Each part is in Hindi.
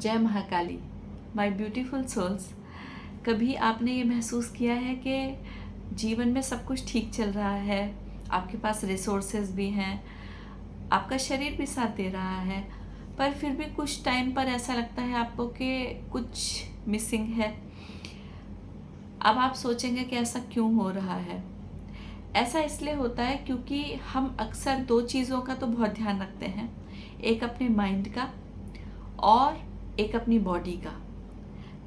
जय महाकाली। माय ब्यूटीफुल सोल्स, कभी आपने ये महसूस किया है कि जीवन में सब कुछ ठीक चल रहा है, आपके पास रिसोर्सेज भी हैं, आपका शरीर भी साथ दे रहा है, पर फिर भी कुछ टाइम पर ऐसा लगता है आपको कि कुछ मिसिंग है। अब आप सोचेंगे कि ऐसा क्यों हो रहा है। ऐसा इसलिए होता है क्योंकि हम अक्सर दो चीज़ों का तो बहुत ध्यान रखते हैं, एक अपने माइंड का और एक अपनी बॉडी का।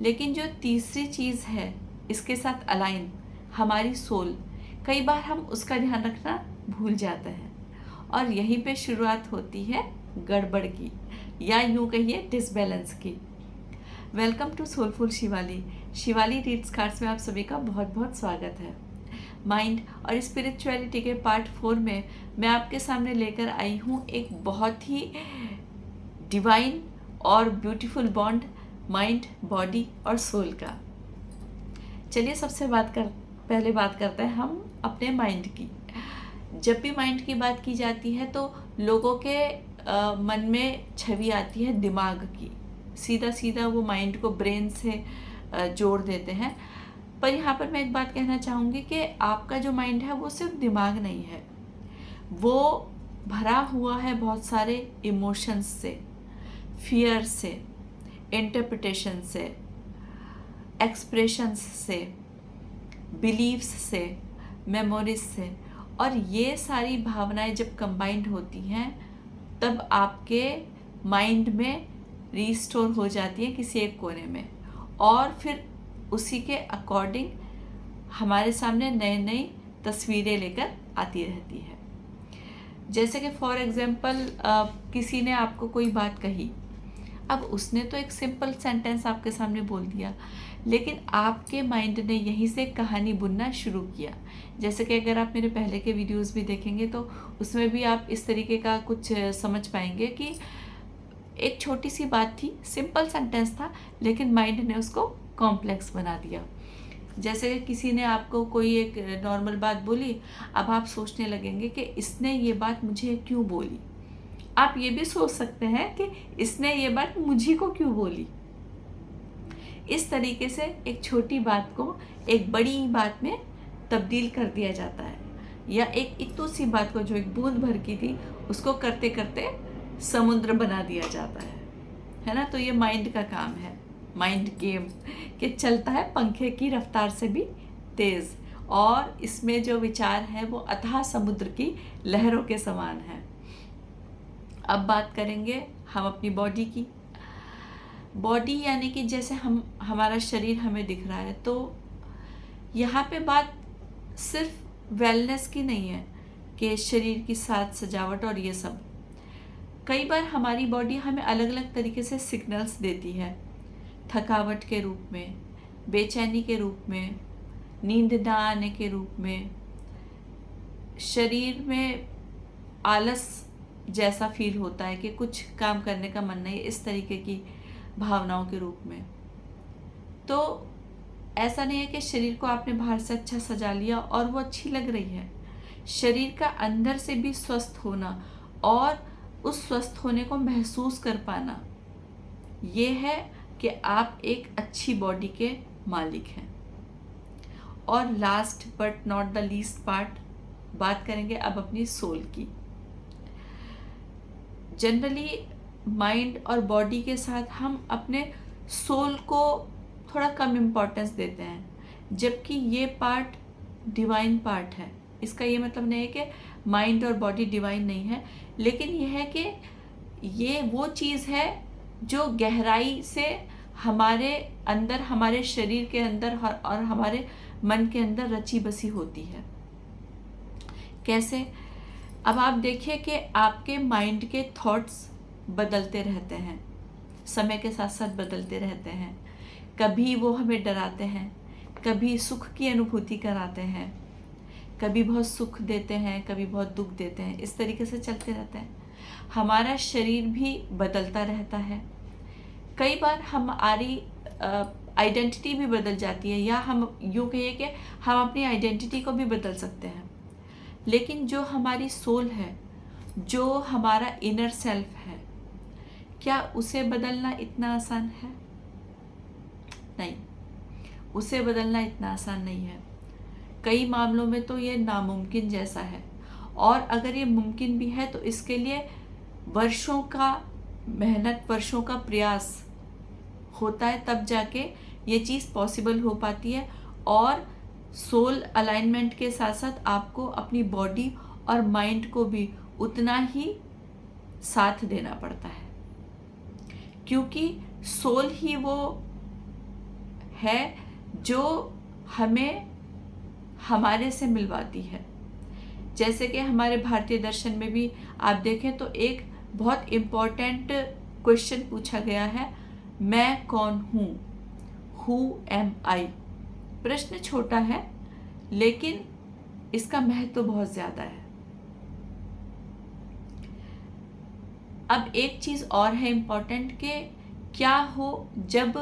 लेकिन जो तीसरी चीज़ है इसके साथ अलाइन, हमारी सोल, कई बार हम उसका ध्यान रखना भूल जाते हैं और यहीं पे शुरुआत होती है गड़बड़ की, या यूँ कहिए डिसबैलेंस की। Welcome to soulful Shivali. Shivali reads cards में आप सभी का बहुत बहुत स्वागत है। माइंड और स्पिरिचुअलिटी के पार्ट 4 में मैं आपके सामने लेकर आई हूँ एक बहुत ही डिवाइन और ब्यूटीफुल बॉन्ड, माइंड, बॉडी और सोल का। चलिए पहले बात करते हैं हम अपने माइंड की। जब भी माइंड की बात की जाती है तो लोगों के मन में छवि आती है दिमाग की, सीधा सीधा वो माइंड को ब्रेन से जोड़ देते हैं। पर यहाँ पर मैं एक बात कहना चाहूँगी कि आपका जो माइंड है वो सिर्फ दिमाग नहीं है, वो भरा हुआ है बहुत सारे इमोशंस से, फियर से, इंटरप्रिटेशन से, एक्सप्रेशंस से, बिलीव्स से, मेमोरीज से। और ये सारी भावनाएं जब कंबाइंड होती हैं तब आपके माइंड में रीस्टोर हो जाती है किसी एक कोने में, और फिर उसी के अकॉर्डिंग हमारे सामने नई नई तस्वीरें लेकर आती रहती है। जैसे कि फॉर एग्जांपल किसी ने आपको कोई बात कही, अब उसने तो एक सिंपल सेंटेंस आपके सामने बोल दिया, लेकिन आपके माइंड ने यहीं से कहानी बुनना शुरू किया। जैसे कि अगर आप मेरे पहले के वीडियोस भी देखेंगे तो उसमें भी आप इस तरीके का कुछ समझ पाएंगे कि एक छोटी सी बात थी, सिंपल सेंटेंस था, लेकिन माइंड ने उसको कॉम्प्लेक्स बना दिया। जैसे कि किसी ने आपको कोई एक नॉर्मल बात बोली, अब आप सोचने लगेंगे कि इसने ये बात मुझे क्यों बोली। आप ये भी सोच सकते हैं कि इसने ये बात मुझे को क्यों बोली। इस तरीके से एक छोटी बात को एक बड़ी बात में तब्दील कर दिया जाता है, या एक इतनी सी बात को जो एक बूंद भर की थी उसको करते करते समुद्र बना दिया जाता है ना। तो ये माइंड का काम है, माइंड गेम कि चलता है पंखे की रफ्तार से भी तेज़, और इसमें जो विचार है वो अथाह समुद्र की लहरों के समान है। अब बात करेंगे हम अपनी बॉडी की। बॉडी यानी कि जैसे हमारा शरीर हमें दिख रहा है, तो यहाँ पे बात सिर्फ वेलनेस की नहीं है कि शरीर की साज सजावट और ये सब। कई बार हमारी बॉडी हमें अलग अलग तरीके से सिग्नल्स देती है, थकावट के रूप में, बेचैनी के रूप में, नींद ना आने के रूप में, शरीर में आलस जैसा फील होता है कि कुछ काम करने का मन नहीं, इस तरीके की भावनाओं के रूप में। तो ऐसा नहीं है कि शरीर को आपने बाहर से अच्छा सजा लिया और वो अच्छी लग रही है। शरीर का अंदर से भी स्वस्थ होना और उस स्वस्थ होने को महसूस कर पाना, ये है कि आप एक अच्छी बॉडी के मालिक हैं। और last but not the least part, बात करेंगे अब अपनी सोल की। जनरली माइंड और बॉडी के साथ हम अपने सोल को थोड़ा कम इम्पोर्टेंस देते हैं, जबकि ये पार्ट डिवाइन पार्ट है। इसका ये मतलब नहीं है कि माइंड और बॉडी डिवाइन नहीं है, लेकिन यह है कि ये वो चीज़ है जो गहराई से हमारे अंदर, हमारे शरीर के अंदर और हमारे मन के अंदर रची बसी होती है। कैसे? अब आप देखिए कि आपके माइंड के थॉट्स बदलते रहते हैं, समय के साथ साथ बदलते रहते हैं। कभी वो हमें डराते हैं, कभी सुख की अनुभूति कराते हैं, कभी बहुत सुख देते हैं, कभी बहुत दुख देते हैं, इस तरीके से चलते रहते हैं। हमारा शरीर भी बदलता रहता है। कई बार हमारी आइडेंटिटी भी बदल जाती है, या हम यूँ कहिए कि हम अपनी आइडेंटिटी को भी बदल सकते हैं। लेकिन जो हमारी सोल है, जो हमारा इनर सेल्फ है, क्या उसे बदलना इतना आसान है? नहीं, उसे बदलना इतना आसान नहीं है। कई मामलों में तो ये नामुमकिन जैसा है, और अगर ये मुमकिन भी है तो इसके लिए वर्षों का मेहनत, वर्षों का प्रयास होता है, तब जाके ये चीज़ पॉसिबल हो पाती है। और सोल अलाइनमेंट के साथ साथ आपको अपनी बॉडी और माइंड को भी उतना ही साथ देना पड़ता है, क्योंकि सोल ही वो है जो हमें हमारे से मिलवाती है। जैसे कि हमारे भारतीय दर्शन में भी आप देखें तो एक बहुत इम्पोर्टेंट क्वेश्चन पूछा गया है, मैं कौन हूँ, हु एम आई। प्रश्न छोटा है लेकिन इसका महत्व बहुत ज़्यादा है। अब एक चीज़ और है इम्पोर्टेंट कि क्या हो जब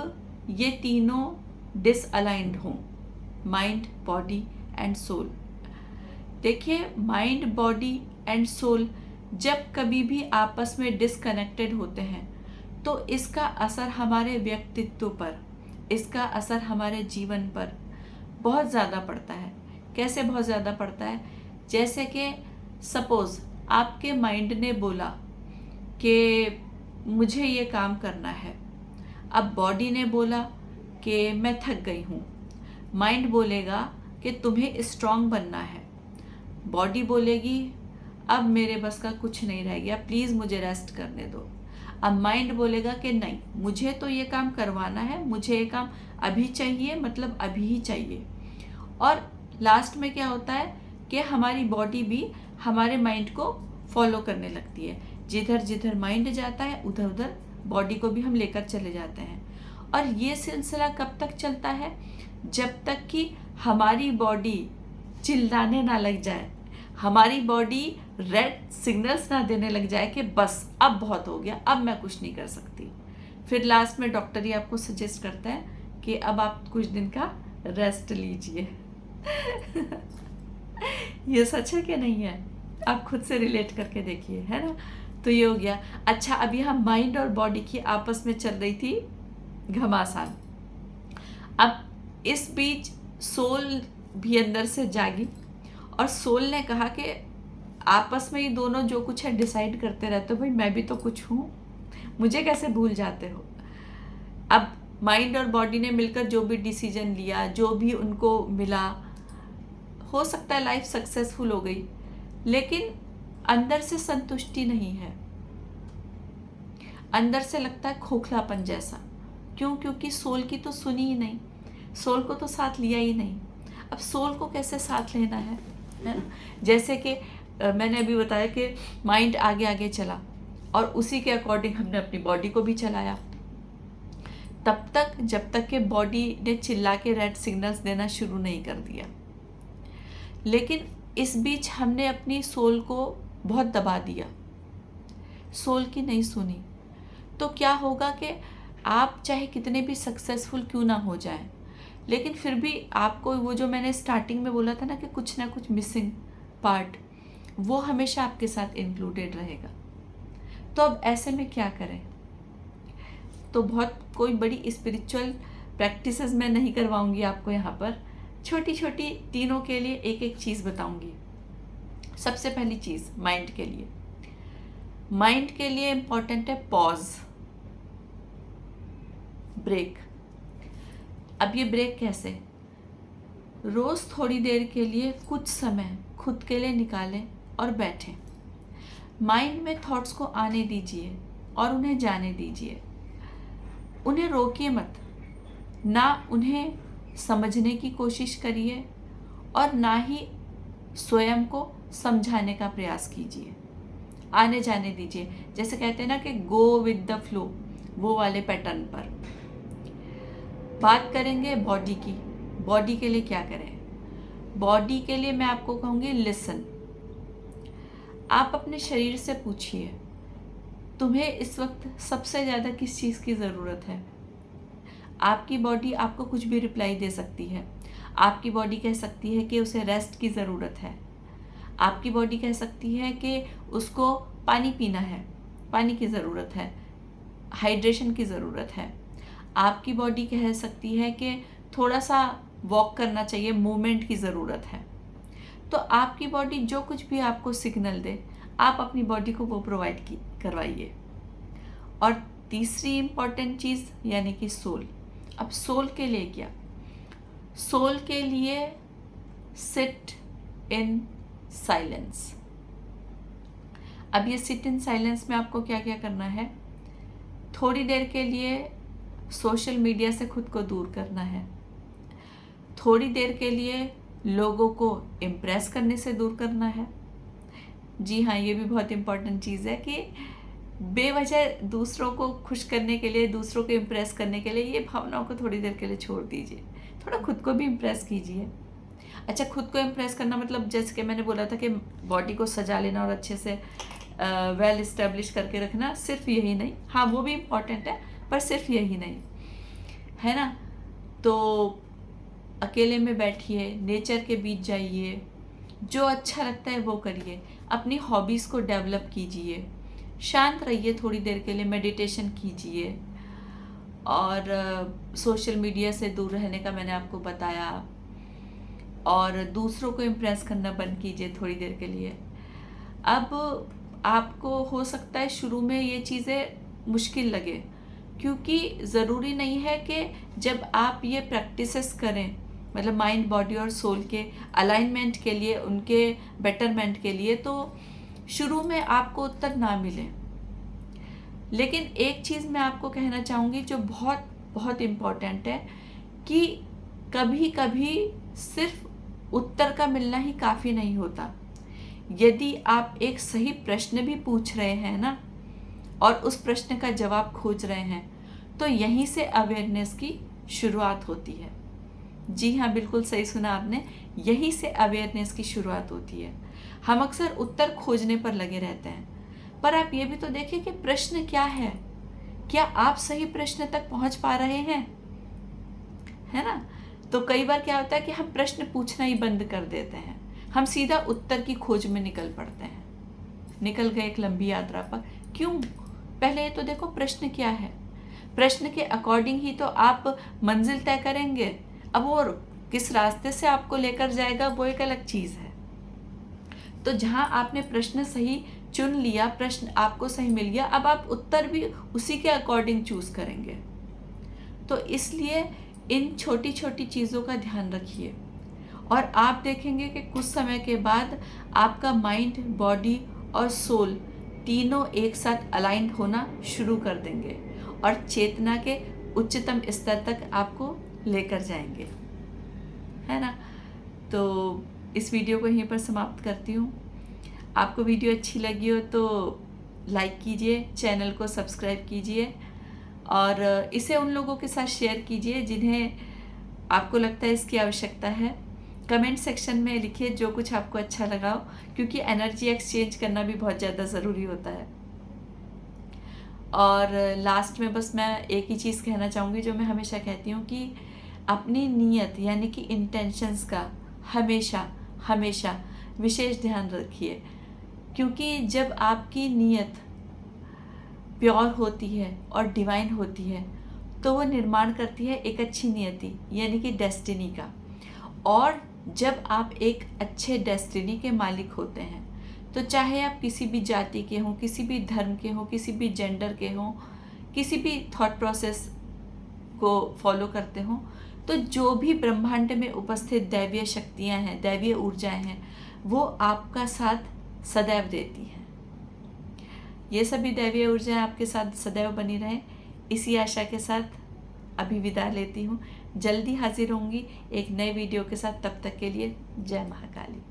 ये तीनों डिसअलाइंड हों, माइंड, बॉडी एंड सोल। देखिए, माइंड, बॉडी एंड सोल जब कभी भी आपस में डिसकनेक्टेड होते हैं तो इसका असर हमारे व्यक्तित्व पर, इसका असर हमारे जीवन पर बहुत ज़्यादा पड़ता है। कैसे बहुत ज़्यादा पड़ता है? जैसे कि सपोज़ आपके माइंड ने बोला कि मुझे ये काम करना है, अब बॉडी ने बोला कि मैं थक गई हूँ। माइंड बोलेगा कि तुम्हें स्ट्रांग बनना है, बॉडी बोलेगी अब मेरे बस का कुछ नहीं रह गया, प्लीज़ मुझे रेस्ट करने दो। अब माइंड बोलेगा कि नहीं, मुझे तो ये काम करवाना है, मुझे ये काम अभी चाहिए, मतलब अभी ही चाहिए। और लास्ट में क्या होता है कि हमारी बॉडी भी हमारे माइंड को फॉलो करने लगती है। जिधर जिधर माइंड जाता है उधर उधर बॉडी को भी हम लेकर चले जाते हैं। और ये सिलसिला कब तक चलता है? जब तक कि हमारी बॉडी चिल्लाने ना लग जाए, हमारी बॉडी रेड सिग्नल्स ना देने लग जाए कि बस अब बहुत हो गया, अब मैं कुछ नहीं कर सकती। फिर लास्ट में डॉक्टर ही आपको सजेस्ट करता है कि अब आप कुछ दिन का रेस्ट लीजिए। ये सच है कि नहीं है? आप खुद से रिलेट करके देखिए, है ना? तो ये हो गया। अच्छा, अभी हम माइंड और बॉडी की आपस में चल रही थी घमासान। अब इस बीच सोल भी अंदर से जागी और सोल ने कहा कि आपस में ये दोनों जो कुछ है डिसाइड करते रहते हो, भाई मैं भी तो कुछ हूँ, मुझे कैसे भूल जाते हो। अब माइंड और बॉडी ने मिलकर जो भी डिसीजन लिया, जो भी उनको मिला, हो सकता है लाइफ सक्सेसफुल हो गई, लेकिन अंदर से संतुष्टि नहीं है, अंदर से लगता है खोखलापन जैसा। क्यों? क्योंकि सोल की तो सुनी ही नहीं, सोल को तो साथ लिया ही नहीं। अब सोल को कैसे साथ लेना है ना? जैसे कि मैंने अभी बताया कि माइंड आगे आगे चला और उसी के अकॉर्डिंग हमने अपनी बॉडी को भी चलाया, तब तक जब तक कि बॉडी ने चिल्ला के रेड सिग्नल्स देना शुरू नहीं कर दिया। लेकिन इस बीच हमने अपनी सोल को बहुत दबा दिया, सोल की नहीं सुनी, तो क्या होगा कि आप चाहे कितने भी सक्सेसफुल क्यों ना हो जाएं, लेकिन फिर भी आपको वो जो मैंने स्टार्टिंग में बोला था ना कि कुछ ना कुछ मिसिंग पार्ट, वो हमेशा आपके साथ इंक्लूडेड रहेगा। तो अब ऐसे में क्या करें? तो बहुत कोई बड़ी स्पिरिचुअल प्रैक्टिसेस मैं नहीं करवाऊंगी आपको यहाँ पर, छोटी छोटी तीनों के लिए एक एक चीज़ बताऊंगी। सबसे पहली चीज़ माइंड के लिए, माइंड के लिए इम्पॉर्टेंट है पॉज, ब्रेक। अब ये ब्रेक कैसे? रोज़ थोड़ी देर के लिए कुछ समय खुद के लिए निकालें और बैठें। माइंड में थॉट्स को आने दीजिए और उन्हें जाने दीजिए, उन्हें रोकिए मत, ना उन्हें समझने की कोशिश करिए और ना ही स्वयं को समझाने का प्रयास कीजिए, आने जाने दीजिए। जैसे कहते हैं ना कि गो विद द फ्लो, वो वाले पैटर्न पर। बात करेंगे बॉडी की। बॉडी के लिए क्या करें? बॉडी के लिए मैं आपको कहूँगी लिसन। आप अपने शरीर से पूछिए तुम्हें इस वक्त सबसे ज़्यादा किस चीज़ की ज़रूरत है। आपकी बॉडी आपको कुछ भी रिप्लाई दे सकती है। आपकी बॉडी कह सकती है कि उसे रेस्ट की ज़रूरत है, आपकी बॉडी कह सकती है कि उसको पानी पीना है, पानी की ज़रूरत है, हाइड्रेशन की ज़रूरत है। आपकी बॉडी कह सकती है कि थोड़ा सा वॉक करना चाहिए, मूवमेंट की ज़रूरत है। तो आपकी बॉडी जो कुछ भी आपको सिग्नल दे, आप अपनी बॉडी को वो प्रोवाइड करवाइए। और तीसरी इम्पॉर्टेंट चीज़ यानी कि सोल। अब सोल के लिए क्या? सोल के लिए सिट इन साइलेंस। अब ये सिट इन साइलेंस में आपको क्या क्या करना है? थोड़ी देर के लिए सोशल मीडिया से खुद को दूर करना है। थोड़ी देर के लिए लोगों को इम्प्रेस करने से दूर करना है। जी हाँ, ये भी बहुत इम्पोर्टेंट चीज़ है कि बेवजह दूसरों को खुश करने के लिए, दूसरों को इम्प्रेस करने के लिए ये भावनाओं को थोड़ी देर के लिए छोड़ दीजिए। थोड़ा खुद को भी इम्प्रेस कीजिए। अच्छा, खुद को इम्प्रेस करना मतलब जैसे कि मैंने बोला था कि बॉडी को सजा लेना और अच्छे से वेल इस्टेब्लिश करके रखना, सिर्फ यही नहीं, हाँ वो भी इम्पॉर्टेंट है, पर सिर्फ यही नहीं है ना। तो अकेले में बैठिए, नेचर के बीच जाइए, जो अच्छा लगता है वो करिए, अपनी हॉबीज़ को डेवलप कीजिए, शांत रहिए थोड़ी देर के लिए, मेडिटेशन कीजिए, और सोशल मीडिया से दूर रहने का मैंने आपको बताया, और दूसरों को इम्प्रेस करना बंद कीजिए थोड़ी देर के लिए। अब आपको हो सकता है शुरू में ये चीज़ें मुश्किल लगे, क्योंकि ज़रूरी नहीं है कि जब आप ये प्रैक्टिसेस करें, मतलब माइंड, बॉडी और सोल के अलाइनमेंट के लिए, उनके बेटरमेंट के लिए, तो शुरू में आपको उत्तर ना मिले। लेकिन एक चीज़ मैं आपको कहना चाहूँगी जो बहुत बहुत इम्पॉर्टेंट है, कि कभी कभी सिर्फ उत्तर का मिलना ही काफ़ी नहीं होता। यदि आप एक सही प्रश्न भी पूछ रहे हैं ना, और उस प्रश्न का जवाब खोज रहे हैं, तो यहीं से अवेयरनेस की शुरुआत होती है। जी हाँ, बिल्कुल सही सुना आपने, यहीं से अवेयरनेस की शुरुआत होती है। हम अक्सर उत्तर खोजने पर लगे रहते हैं, पर आप ये भी तो देखिए कि प्रश्न क्या है, क्या आप सही प्रश्न तक पहुंच पा रहे हैं, है ना। तो कई बार क्या होता है कि हम प्रश्न पूछना ही बंद कर देते हैं, हम सीधा उत्तर की खोज में निकल पड़ते हैं, निकल गए एक लंबी यात्रा पर। क्यों? पहले ये तो देखो प्रश्न क्या है, प्रश्न के अकॉर्डिंग ही तो आप मंजिल तय करेंगे। अब वो किस रास्ते से आपको लेकर जाएगा वो एक अलग चीज़ है। तो जहाँ आपने प्रश्न सही चुन लिया, प्रश्न आपको सही मिल गया, अब आप उत्तर भी उसी के अकॉर्डिंग चूज करेंगे। तो इसलिए इन छोटी छोटी चीज़ों का ध्यान रखिए, और आप देखेंगे कि कुछ समय के बाद आपका माइंड, बॉडी और सोल तीनों एक साथ अलाइंड होना शुरू कर देंगे, और चेतना के उच्चतम स्तर तक आपको लेकर जाएंगे, है ना। तो इस वीडियो को यहीं पर समाप्त करती हूँ। आपको वीडियो अच्छी लगी हो तो लाइक कीजिए, चैनल को सब्सक्राइब कीजिए, और इसे उन लोगों के साथ शेयर कीजिए जिन्हें आपको लगता है इसकी आवश्यकता है। कमेंट सेक्शन में लिखिए जो कुछ आपको अच्छा लगा हो, क्योंकि एनर्जी एक्सचेंज करना भी बहुत ज़्यादा ज़रूरी होता है। और लास्ट में बस मैं एक ही चीज़ कहना चाहूँगी जो मैं हमेशा कहती हूँ, कि अपनी नीयत यानी कि इंटेंशंस का हमेशा हमेशा विशेष ध्यान रखिए, क्योंकि जब आपकी नीयत प्योर होती है और डिवाइन होती है, तो वो निर्माण करती है एक अच्छी नियति यानी कि डेस्टिनी का। और जब आप एक अच्छे डेस्टिनी के मालिक होते हैं, तो चाहे आप किसी भी जाति के हों, किसी भी धर्म के हों, किसी भी जेंडर के हों, किसी भी थॉट प्रोसेस को फॉलो करते हों, तो जो भी ब्रह्मांड में उपस्थित दैवीय शक्तियाँ हैं, दैवीय ऊर्जाएं हैं, वो आपका साथ सदैव देती हैं। ये सभी दैवीय ऊर्जाएं आपके साथ सदैव बनी रहें, इसी आशा के साथ अभी विदा लेती हूँ। जल्दी हाजिर होंगी एक नए वीडियो के साथ, तब तक के लिए जय महाकाली।